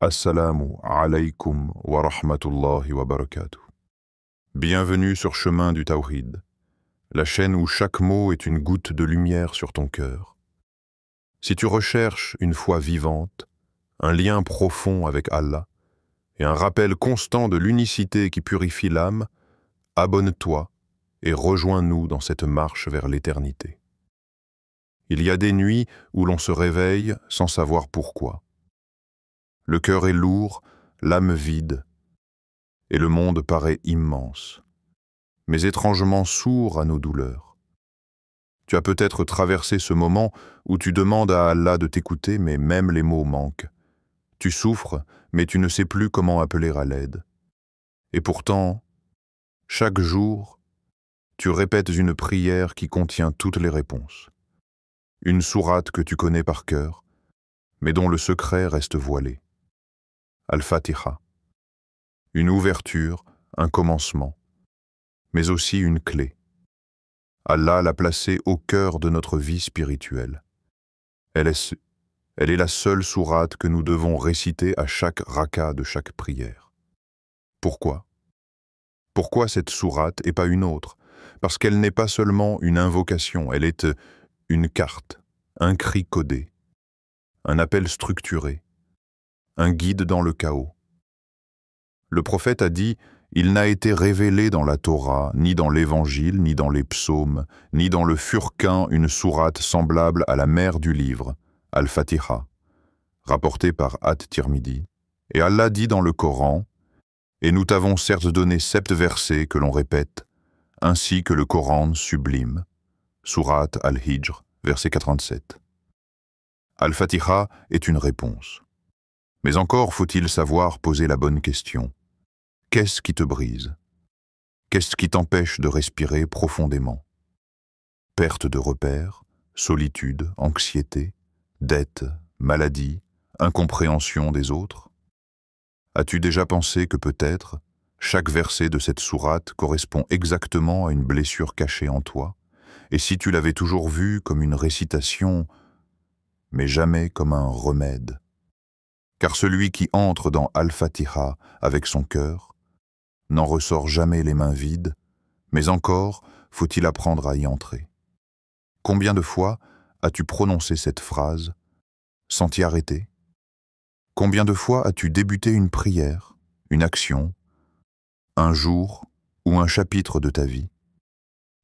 Assalamu alaykum wa rahmatullahi wa barakatuh. Bienvenue sur Chemin du Tawhid, la chaîne où chaque mot est une goutte de lumière sur ton cœur. Si tu recherches une foi vivante, un lien profond avec Allah et un rappel constant de l'unicité qui purifie l'âme, abonne-toi et rejoins-nous dans cette marche vers l'éternité. Il y a des nuits où l'on se réveille sans savoir pourquoi. Le cœur est lourd, l'âme vide, et le monde paraît immense, mais étrangement sourd à nos douleurs. Tu as peut-être traversé ce moment où tu demandes à Allah de t'écouter, mais même les mots manquent. Tu souffres, mais tu ne sais plus comment appeler à l'aide. Et pourtant, chaque jour, tu répètes une prière qui contient toutes les réponses. Une sourate que tu connais par cœur, mais dont le secret reste voilé. Al-Fatiha. Une ouverture, un commencement, mais aussi une clé. Allah l'a placée au cœur de notre vie spirituelle. Elle est la seule sourate que nous devons réciter à chaque raka de chaque prière. Pourquoi? Pourquoi cette sourate et pas une autre? Parce qu'elle n'est pas seulement une invocation, elle est une carte, un cri codé, un appel structuré, un guide dans le chaos. Le prophète a dit « Il n'a été révélé dans la Torah, ni dans l'Évangile, ni dans les psaumes, ni dans le Furqan une sourate semblable à la mère du livre, Al-Fatiha, rapporté par At-Tirmidhi. Et Allah dit dans le Coran « Et nous t'avons certes donné 7 versets que l'on répète, ainsi que le Coran sublime. » Sourate Al-Hijr, verset 87. Al-Fatiha est une réponse. Mais encore faut-il savoir poser la bonne question. Qu'est-ce qui te brise? Qu'est-ce qui t'empêche de respirer profondément? Perte de repères, solitude, anxiété, dette, maladie, incompréhension des autres? As-tu déjà pensé que peut-être chaque verset de cette sourate correspond exactement à une blessure cachée en toi? Et si tu l'avais toujours vue comme une récitation, mais jamais comme un remède? Car celui qui entre dans Al-Fatiha avec son cœur n'en ressort jamais les mains vides, mais encore faut-il apprendre à y entrer. Combien de fois as-tu prononcé cette phrase sans t'y arrêter? Combien de fois as-tu débuté une prière, une action, un jour ou un chapitre de ta vie,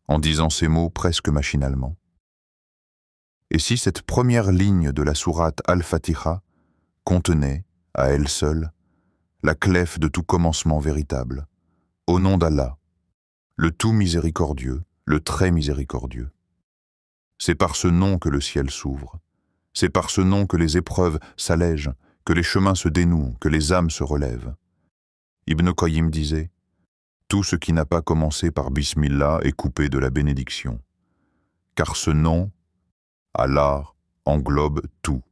en disant ces mots presque machinalement? Et si cette première ligne de la sourate Al-Fatiha contenait, à elle seule, la clef de tout commencement véritable, au nom d'Allah, le tout miséricordieux, le très miséricordieux. C'est par ce nom que le ciel s'ouvre, c'est par ce nom que les épreuves s'allègent, que les chemins se dénouent, que les âmes se relèvent. Ibn Qayyim disait « Tout ce qui n'a pas commencé par Bismillah est coupé de la bénédiction, car ce nom, Allah, englobe tout.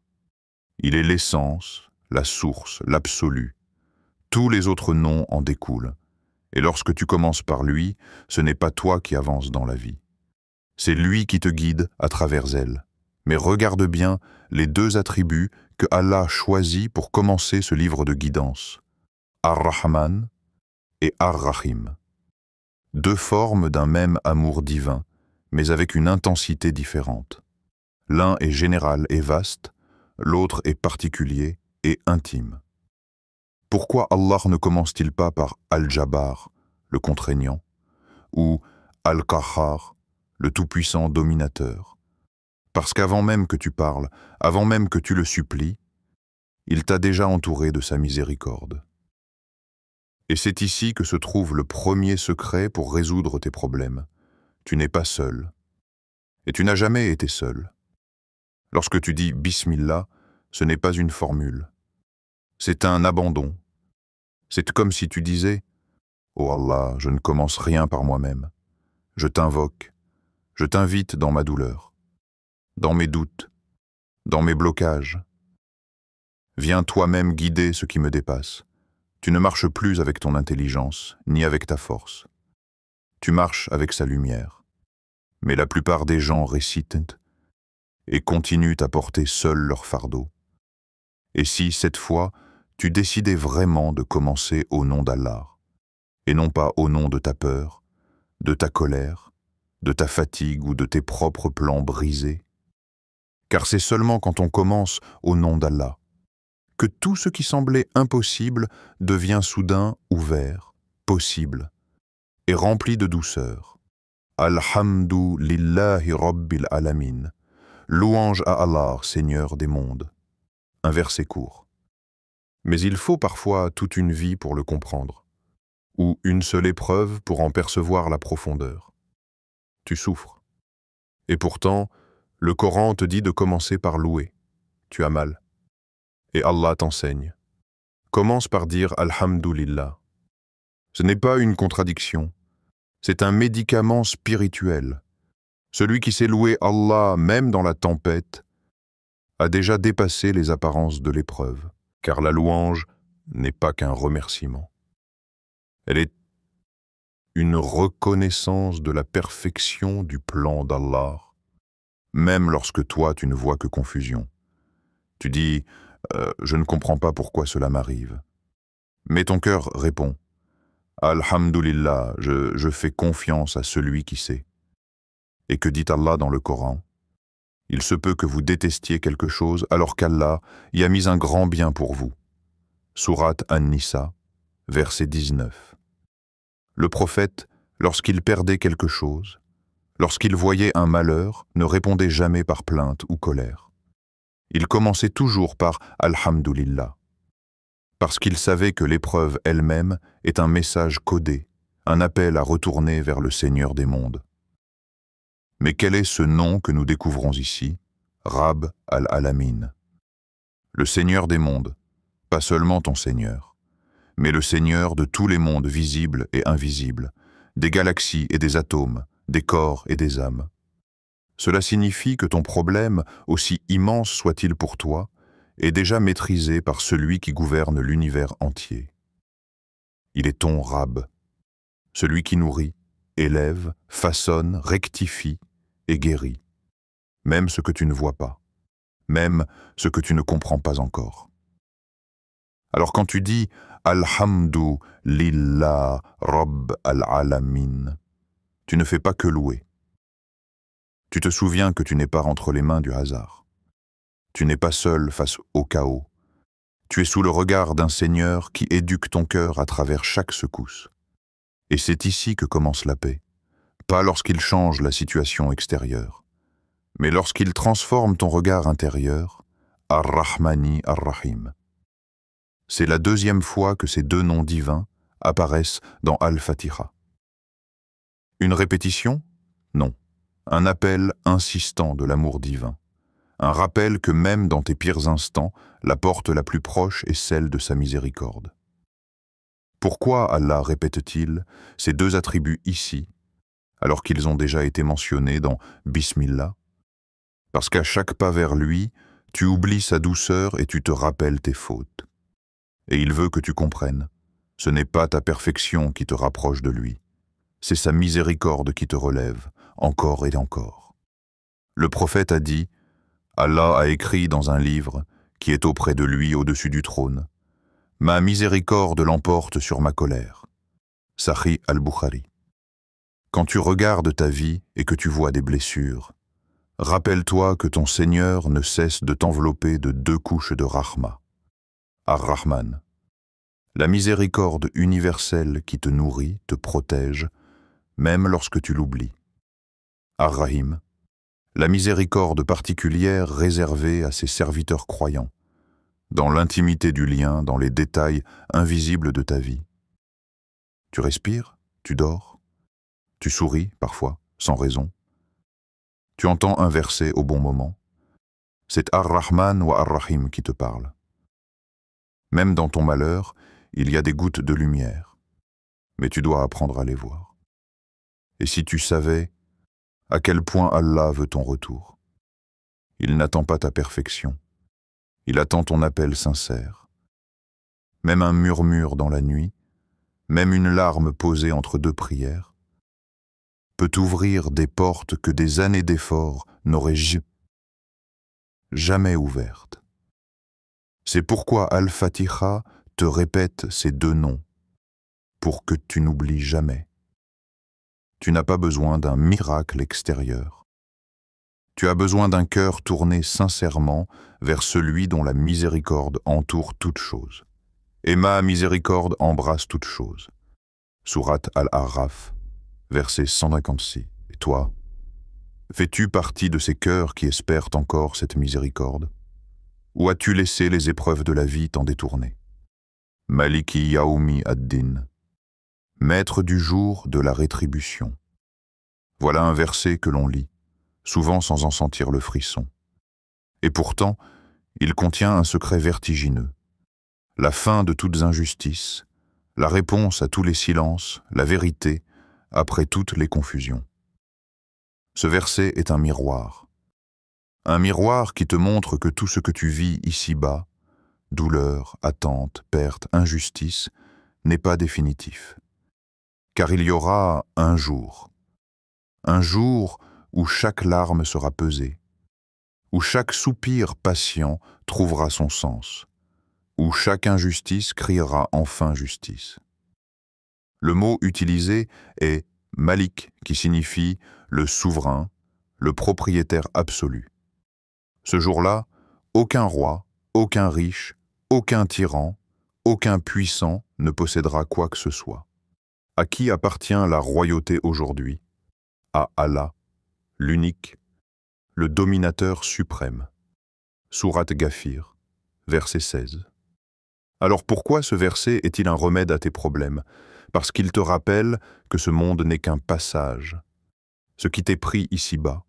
Il est l'essence, la source, l'absolu. Tous les autres noms en découlent. Et lorsque tu commences par lui, ce n'est pas toi qui avances dans la vie. C'est lui qui te guide à travers elle. Mais regarde bien les 2 attributs que Allah choisit pour commencer ce livre de guidance. Ar-Rahman et Ar-Rahim. 2 formes d'un même amour divin, mais avec une intensité différente. L'un est général et vaste, l'autre est particulier et intime. Pourquoi Allah ne commence-t-il pas par Al-Jabbar, le contraignant, ou Al-Qahhar, le tout-puissant dominateur? Parce qu'avant même que tu parles, avant même que tu le supplies, il t'a déjà entouré de sa miséricorde. Et c'est ici que se trouve le premier secret pour résoudre tes problèmes. Tu n'es pas seul. Et tu n'as jamais été seul. Lorsque tu dis « Bismillah », ce n'est pas une formule. C'est un abandon. C'est comme si tu disais « Oh Allah, je ne commence rien par moi-même. Je t'invoque, je t'invite dans ma douleur, dans mes doutes, dans mes blocages. Viens toi-même guider ce qui me dépasse. Tu ne marches plus avec ton intelligence, ni avec ta force. Tu marches avec sa lumière. Mais la plupart des gens récitent et continuent à porter seuls leur fardeau. Et si, cette fois, tu décidais vraiment de commencer au nom d'Allah, et non pas au nom de ta peur, de ta colère, de ta fatigue ou de tes propres plans brisés. Car c'est seulement quand on commence au nom d'Allah que tout ce qui semblait impossible devient soudain ouvert, possible et rempli de douceur. Alhamdu lillahi rabbil alamin. Louange à Allah, Seigneur des mondes. Un verset court. Mais il faut parfois toute une vie pour le comprendre, ou une seule épreuve pour en percevoir la profondeur. Tu souffres. Et pourtant, le Coran te dit de commencer par louer. Tu as mal. Et Allah t'enseigne. Commence par dire Alhamdulillah. Ce n'est pas une contradiction. C'est un médicament spirituel. Celui qui sait louer Allah même dans la tempête a déjà dépassé les apparences de l'épreuve, car la louange n'est pas qu'un remerciement. Elle est une reconnaissance de la perfection du plan d'Allah, même lorsque toi tu ne vois que confusion. Tu dis « Je ne comprends pas pourquoi cela m'arrive ». Mais ton cœur répond « Alhamdulillah, je fais confiance à celui qui sait ». Et que dit Allah dans le Coran? Il se peut que vous détestiez quelque chose alors qu'Allah y a mis un grand bien pour vous. Sourate An-Nisa, verset 19. Le prophète, lorsqu'il perdait quelque chose, lorsqu'il voyait un malheur, ne répondait jamais par plainte ou colère. Il commençait toujours par « Alhamdulillah », parce qu'il savait que l'épreuve elle-même est un message codé, un appel à retourner vers le Seigneur des mondes. Mais quel est ce nom que nous découvrons ici? Rabb al-Alamin. Le Seigneur des mondes, pas seulement ton Seigneur, mais le Seigneur de tous les mondes visibles et invisibles, des galaxies et des atomes, des corps et des âmes. Cela signifie que ton problème, aussi immense soit-il pour toi, est déjà maîtrisé par celui qui gouverne l'univers entier. Il est ton Rabb, celui qui nourrit, élève, façonne, rectifie et guérit, même ce que tu ne vois pas, même ce que tu ne comprends pas encore. Alors quand tu dis « Alhamdu lillah Rabb al-Alamin », tu ne fais pas que louer. Tu te souviens que tu n'es pas entre les mains du hasard. Tu n'es pas seul face au chaos. Tu es sous le regard d'un Seigneur qui éduque ton cœur à travers chaque secousse. Et c'est ici que commence la paix, pas lorsqu'il change la situation extérieure, mais lorsqu'il transforme ton regard intérieur, Ar-Rahmani Ar-Rahim. C'est la deuxième fois que ces deux noms divins apparaissent dans Al-Fatiha. Une répétition? Non. Un appel insistant de l'amour divin. Un rappel que même dans tes pires instants, la porte la plus proche est celle de sa miséricorde. Pourquoi Allah répète-t-il ces deux attributs ici, alors qu'ils ont déjà été mentionnés dans Bismillah? Parce qu'à chaque pas vers lui, tu oublies sa douceur et tu te rappelles tes fautes. Et il veut que tu comprennes, ce n'est pas ta perfection qui te rapproche de lui, c'est sa miséricorde qui te relève, encore et encore. Le prophète a dit, Allah a écrit dans un livre qui est auprès de lui au-dessus du trône, « Ma miséricorde l'emporte sur ma colère » Sahih al-Bukhari. Quand tu regardes ta vie et que tu vois des blessures, rappelle-toi que ton Seigneur ne cesse de t'envelopper de deux couches de Rahma. Ar-Rahman, la miséricorde universelle qui te nourrit, te protège, même lorsque tu l'oublies. Ar-Rahim, la miséricorde particulière réservée à ses serviteurs croyants, dans l'intimité du lien, dans les détails invisibles de ta vie. Tu respires, tu dors, tu souris parfois, sans raison. Tu entends un verset au bon moment. C'est Ar-Rahman wa Ar-Rahim qui te parle. Même dans ton malheur, il y a des gouttes de lumière, mais tu dois apprendre à les voir. Et si tu savais à quel point Allah veut ton retour, il n'attend pas ta perfection, il attend ton appel sincère. Même un murmure dans la nuit, même une larme posée entre deux prières, peut ouvrir des portes que des années d'efforts n'auraient jamais ouvertes. C'est pourquoi Al-Fatiha te répète ces deux noms pour que tu n'oublies jamais. Tu n'as pas besoin d'un miracle extérieur. Tu as besoin d'un cœur tourné sincèrement vers celui dont la miséricorde entoure toute chose. Et ma miséricorde embrasse toute chose. Sourate Al-A'raf, verset 156. Et toi, fais-tu partie de ces cœurs qui espèrent encore cette miséricorde? Ou as-tu laissé les épreuves de la vie t'en détourner? Maliki Yaoumi ad-Din, maître du jour de la rétribution. Voilà un verset que l'on lit, souvent sans en sentir le frisson. Et pourtant, il contient un secret vertigineux. La fin de toutes injustices, la réponse à tous les silences, la vérité après toutes les confusions. Ce verset est un miroir. Un miroir qui te montre que tout ce que tu vis ici-bas, douleur, attente, perte, injustice, n'est pas définitif. Car il y aura un jour où chaque larme sera pesée, où chaque soupir patient trouvera son sens, où chaque injustice criera enfin justice. Le mot utilisé est « Malik » qui signifie le souverain, le propriétaire absolu. Ce jour-là, aucun roi, aucun riche, aucun tyran, aucun puissant ne possédera quoi que ce soit. À qui appartient la royauté aujourd'hui? À Allah, l'unique, le dominateur suprême. Sourate Ghafir, verset 16. Alors pourquoi ce verset est-il un remède à tes problèmes? Parce qu'il te rappelle que ce monde n'est qu'un passage. Ce qui t'est pris ici-bas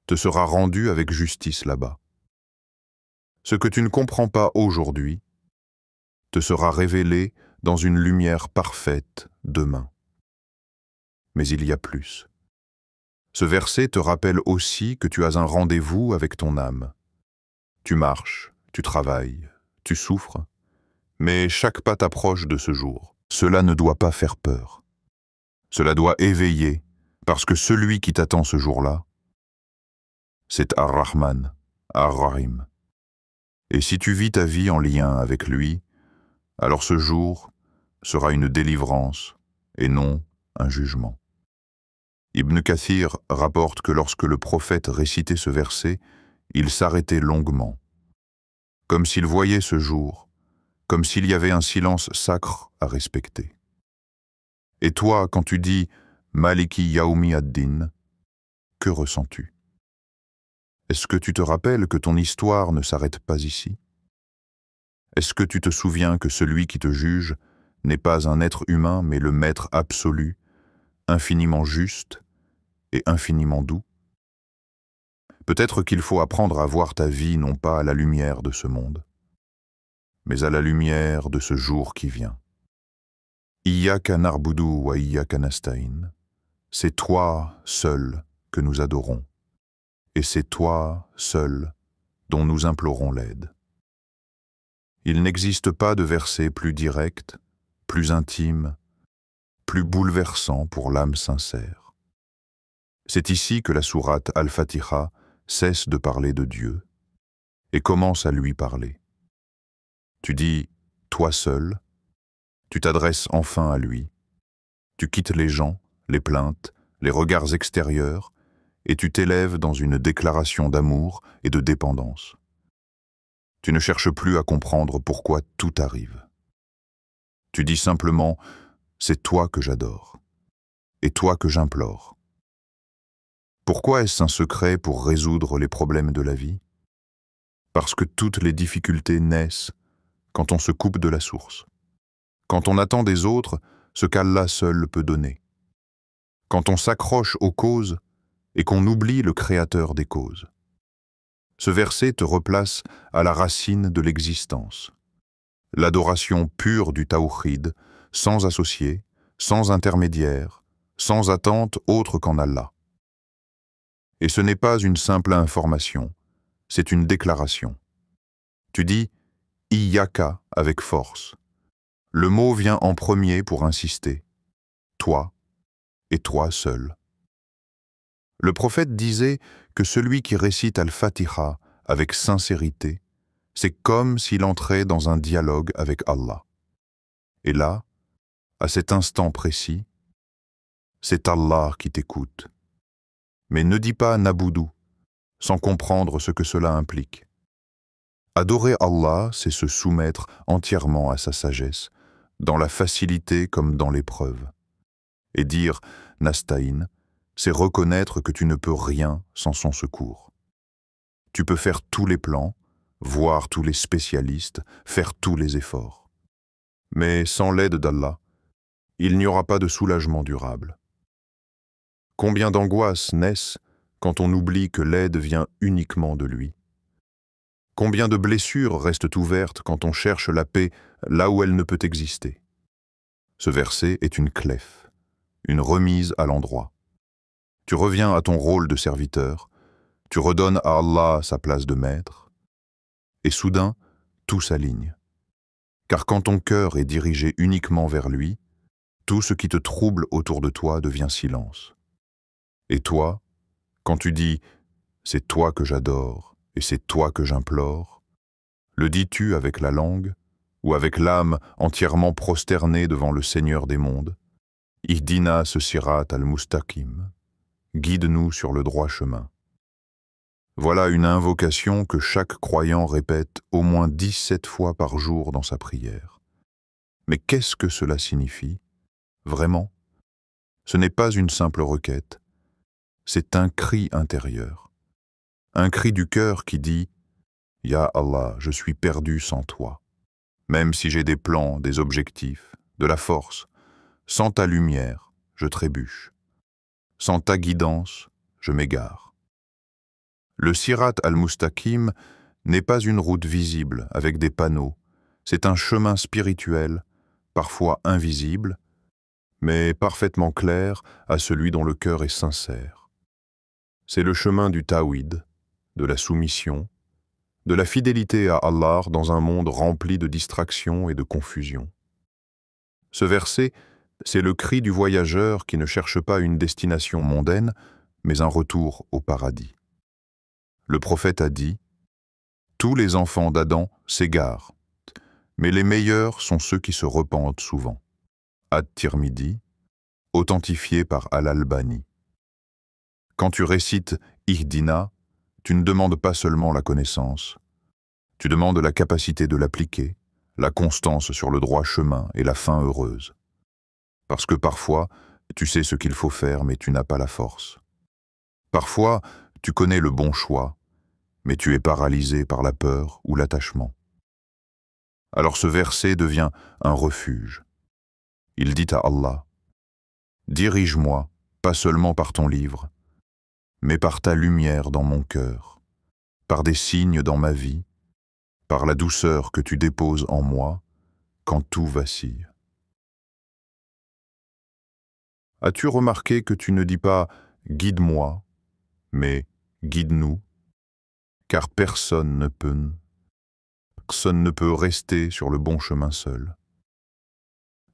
te sera rendu avec justice là-bas. Ce que tu ne comprends pas aujourd'hui te sera révélé dans une lumière parfaite demain. Mais il y a plus. Ce verset te rappelle aussi que tu as un rendez-vous avec ton âme. Tu marches, tu travailles, tu souffres, mais chaque pas t'approche de ce jour. Cela ne doit pas faire peur. Cela doit éveiller, parce que celui qui t'attend ce jour-là, c'est Ar-Rahman, Ar-Rahim. Et si tu vis ta vie en lien avec lui, alors ce jour sera une délivrance et non un jugement. Ibn Kathir rapporte que lorsque le prophète récitait ce verset, il s'arrêtait longuement, comme s'il voyait ce jour, comme s'il y avait un silence sacre à respecter. Et toi, quand tu dis « Maliki Yaoumi ad-Din », que ressens-tu? Est-ce que tu te rappelles que ton histoire ne s'arrête pas ici? Est-ce que tu te souviens que celui qui te juge n'est pas un être humain, mais le maître absolu, infiniment juste et infiniment doux? Peut-être qu'il faut apprendre à voir ta vie non pas à la lumière de ce monde, mais à la lumière de ce jour qui vient. Iyyaka na'budu wa iyyaka nasta'in. C'est toi seul que nous adorons, et c'est toi seul dont nous implorons l'aide. Il n'existe pas de verset plus direct, plus intime, plus bouleversant pour l'âme sincère. C'est ici que la sourate Al-Fatiha cesse de parler de Dieu et commence à lui parler. Tu dis « toi seul », tu t'adresses enfin à lui, tu quittes les gens, les plaintes, les regards extérieurs et tu t'élèves dans une déclaration d'amour et de dépendance. Tu ne cherches plus à comprendre pourquoi tout arrive. Tu dis simplement « c'est toi que j'adore et toi que j'implore ». Pourquoi est-ce un secret pour résoudre les problèmes de la vie? Parce que toutes les difficultés naissent quand on se coupe de la source, quand on attend des autres ce qu'Allah seul peut donner, quand on s'accroche aux causes et qu'on oublie le créateur des causes. Ce verset te replace à la racine de l'existence, l'adoration pure du tawhid, sans associé, sans intermédiaire, sans attente autre qu'en Allah. Et ce n'est pas une simple information, c'est une déclaration. Tu dis « Iyyaka » avec force. Le mot vient en premier pour insister. Toi et toi seul. Le prophète disait que celui qui récite Al-Fatiha avec sincérité, C'est comme s'il entrait dans un dialogue avec Allah. Et là, à cet instant précis, c'est Allah qui t'écoute. Mais ne dis pas Naboudou, sans comprendre ce que cela implique. Adorer Allah, c'est se soumettre entièrement à sa sagesse, dans la facilité comme dans l'épreuve. Et dire Nasta'in, c'est reconnaître que tu ne peux rien sans son secours. Tu peux faire tous les plans, voir tous les spécialistes, faire tous les efforts. Mais sans l'aide d'Allah, il n'y aura pas de soulagement durable. Combien d'angoisses naissent quand on oublie que l'aide vient uniquement de lui? Combien de blessures restent ouvertes quand on cherche la paix là où elle ne peut exister? Ce verset est une clef, une remise à l'endroit. Tu reviens à ton rôle de serviteur, tu redonnes à Allah sa place de maître, et soudain, tout s'aligne. Car quand ton cœur est dirigé uniquement vers lui, tout ce qui te trouble autour de toi devient silence. Et toi, quand tu dis « c'est toi que j'adore et c'est toi que j'implore », le dis-tu avec la langue ou avec l'âme entièrement prosternée devant le Seigneur des mondes? Ihdina ce sirat al-mustaqim, guide-nous sur le droit chemin. Voilà une invocation que chaque croyant répète au moins 17 fois par jour dans sa prière. Mais qu'est-ce que cela signifie? Vraiment? Ce n'est pas une simple requête, c'est un cri intérieur. Un cri du cœur qui dit « Ya Allah, je suis perdu sans toi. Même si j'ai des plans, des objectifs, de la force, sans ta lumière, je trébuche. Sans ta guidance, je m'égare. » Le Sirat al-Mustaqim n'est pas une route visible avec des panneaux, c'est un chemin spirituel, parfois invisible, mais parfaitement clair à celui dont le cœur est sincère. C'est le chemin du tawhid, de la soumission, de la fidélité à Allah dans un monde rempli de distractions et de confusion. Ce verset, c'est le cri du voyageur qui ne cherche pas une destination mondaine, mais un retour au paradis. Le prophète a dit « Tous les enfants d'Adam s'égarent, mais les meilleurs sont ceux qui se repentent souvent. » At-Tirmidhi, authentifié par Al-Albani. Quand tu récites « Ihdina », tu ne demandes pas seulement la connaissance, tu demandes la capacité de l'appliquer, la constance sur le droit chemin et la fin heureuse. Parce que parfois, tu sais ce qu'il faut faire, mais tu n'as pas la force. Parfois, tu connais le bon choix, mais tu es paralysé par la peur ou l'attachement. Alors ce verset devient un refuge. Il dit à Allah, « Dirige-moi, pas seulement par ton livre, mais par ta lumière dans mon cœur, par des signes dans ma vie, par la douceur que tu déposes en moi quand tout vacille. » As-tu remarqué que tu ne dis pas « guide-moi », mais « guide-nous », car personne ne peut rester sur le bon chemin seul.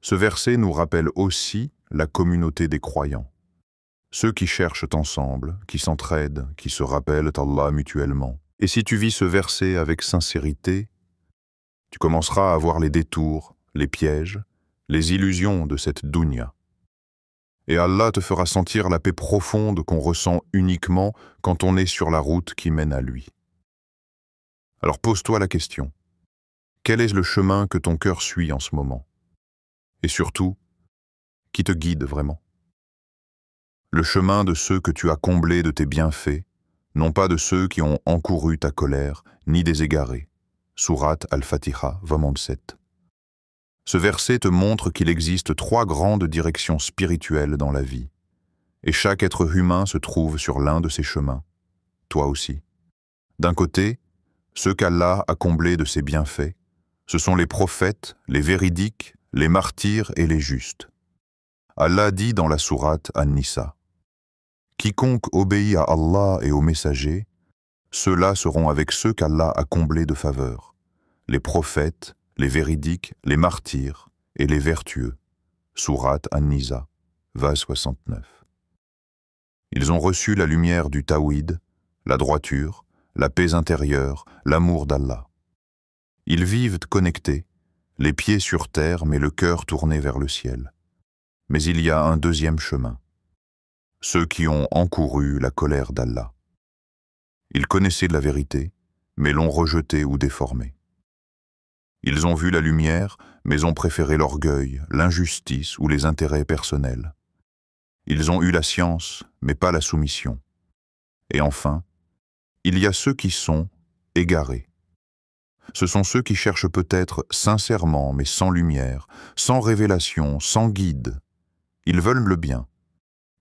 Ce verset nous rappelle aussi la communauté des croyants, ceux qui cherchent ensemble, qui s'entraident, qui se rappellent Allah mutuellement. Et si tu vis ce verset avec sincérité, tu commenceras à voir les détours, les pièges, les illusions de cette dunya. Et Allah te fera sentir la paix profonde qu'on ressent uniquement quand on est sur la route qui mène à lui. Alors pose-toi la question, quel est le chemin que ton cœur suit en ce moment? Et surtout, qui te guide vraiment? Le chemin de ceux que tu as comblés de tes bienfaits, non pas de ceux qui ont encouru ta colère, ni des égarés. Surat al-Fatiha 27. Ce verset te montre qu'il existe 3 grandes directions spirituelles dans la vie, et chaque être humain se trouve sur l'un de ces chemins, toi aussi. D'un côté, ceux qu'Allah a comblés de ses bienfaits, ce sont les prophètes, les véridiques, les martyrs et les justes. Allah dit dans la sourate An-Nisa, « Quiconque obéit à Allah et aux messagers, ceux-là seront avec ceux qu'Allah a comblés de faveur, les prophètes, les véridiques, les martyrs et les vertueux. » Sourate An-Nisa, verset 69. Ils ont reçu la lumière du tawhid, la droiture, la paix intérieure, l'amour d'Allah. Ils vivent connectés, les pieds sur terre mais le cœur tourné vers le ciel. Mais il y a un deuxième chemin. Ceux qui ont encouru la colère d'Allah. Ils connaissaient la vérité, mais l'ont rejetée ou déformée. Ils ont vu la lumière, mais ont préféré l'orgueil, l'injustice ou les intérêts personnels. Ils ont eu la science, mais pas la soumission. Et enfin, il y a ceux qui sont égarés. Ce sont ceux qui cherchent peut-être sincèrement, mais sans lumière, sans révélation, sans guide. Ils veulent le bien,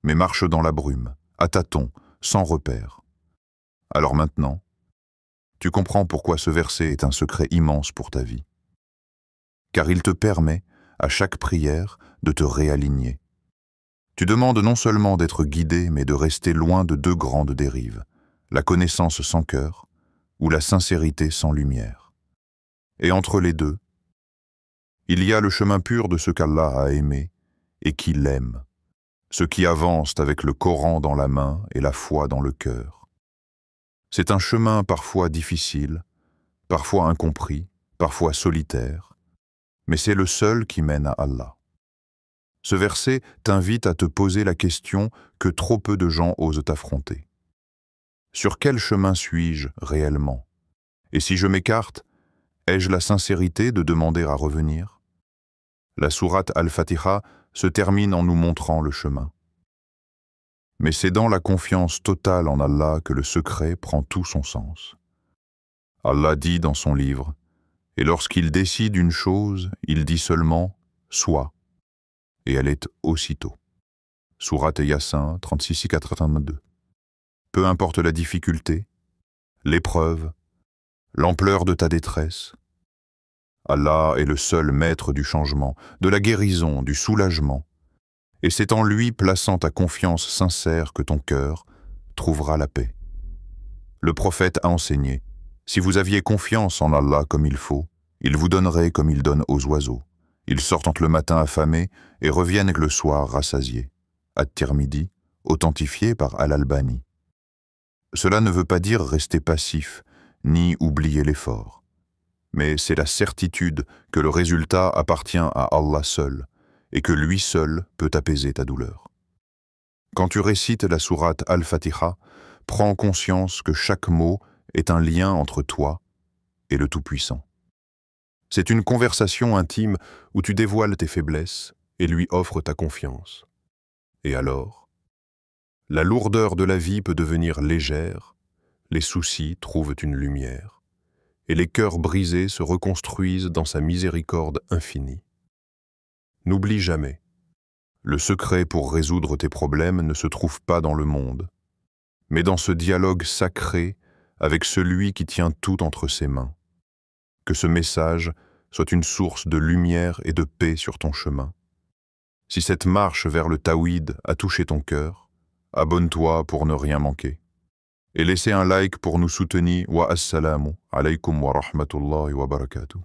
mais marchent dans la brume, à tâtons, sans repère. Alors maintenant, tu comprends pourquoi ce verset est un secret immense pour ta vie. Car il te permet, à chaque prière, de te réaligner. Tu demandes non seulement d'être guidé, mais de rester loin de deux grandes dérives, la connaissance sans cœur ou la sincérité sans lumière. Et entre les deux, il y a le chemin pur de ce qu'Allah a aimé et qui l'aime, ceux qui avancent avec le Coran dans la main et la foi dans le cœur. C'est un chemin parfois difficile, parfois incompris, parfois solitaire, mais c'est le seul qui mène à Allah. Ce verset t'invite à te poser la question que trop peu de gens osent affronter. Sur quel chemin suis-je réellement? Et si je m'écarte, ai-je la sincérité de demander à revenir? La sourate Al-Fatiha se termine en nous montrant le chemin. Mais c'est dans la confiance totale en Allah que le secret prend tout son sens. Allah dit dans son livre, et lorsqu'il décide une chose, il dit seulement « soit », et elle est aussitôt. Sourate Yassin 36-82. Peu importe la difficulté, l'épreuve, l'ampleur de ta détresse, Allah est le seul maître du changement, de la guérison, du soulagement, et c'est en lui plaçant ta confiance sincère que ton cœur trouvera la paix. Le prophète a enseigné, si vous aviez confiance en Allah comme il faut, il vous donnerait comme il donne aux oiseaux. Ils sortent le matin affamés et reviennent le soir rassasiés. At-Tirmidhi, authentifié par Al-Albani. Cela ne veut pas dire rester passif, ni oublier l'effort. Mais c'est la certitude que le résultat appartient à Allah seul, et que lui seul peut apaiser ta douleur. Quand tu récites la sourate Al-Fatiha, prends conscience que chaque mot est un lien entre toi et le Tout-Puissant. C'est une conversation intime où tu dévoiles tes faiblesses et lui offres ta confiance. Et alors, la lourdeur de la vie peut devenir légère, les soucis trouvent une lumière, et les cœurs brisés se reconstruisent dans sa miséricorde infinie. N'oublie jamais, le secret pour résoudre tes problèmes ne se trouve pas dans le monde, mais dans ce dialogue sacré avec celui qui tient tout entre ses mains. Que ce message soit une source de lumière et de paix sur ton chemin. Si cette marche vers le Tawhid a touché ton cœur, abonne-toi pour ne rien manquer. Et laissez un like pour nous soutenir. Wa assalamu alaykum wa rahmatullahi wa barakatuh.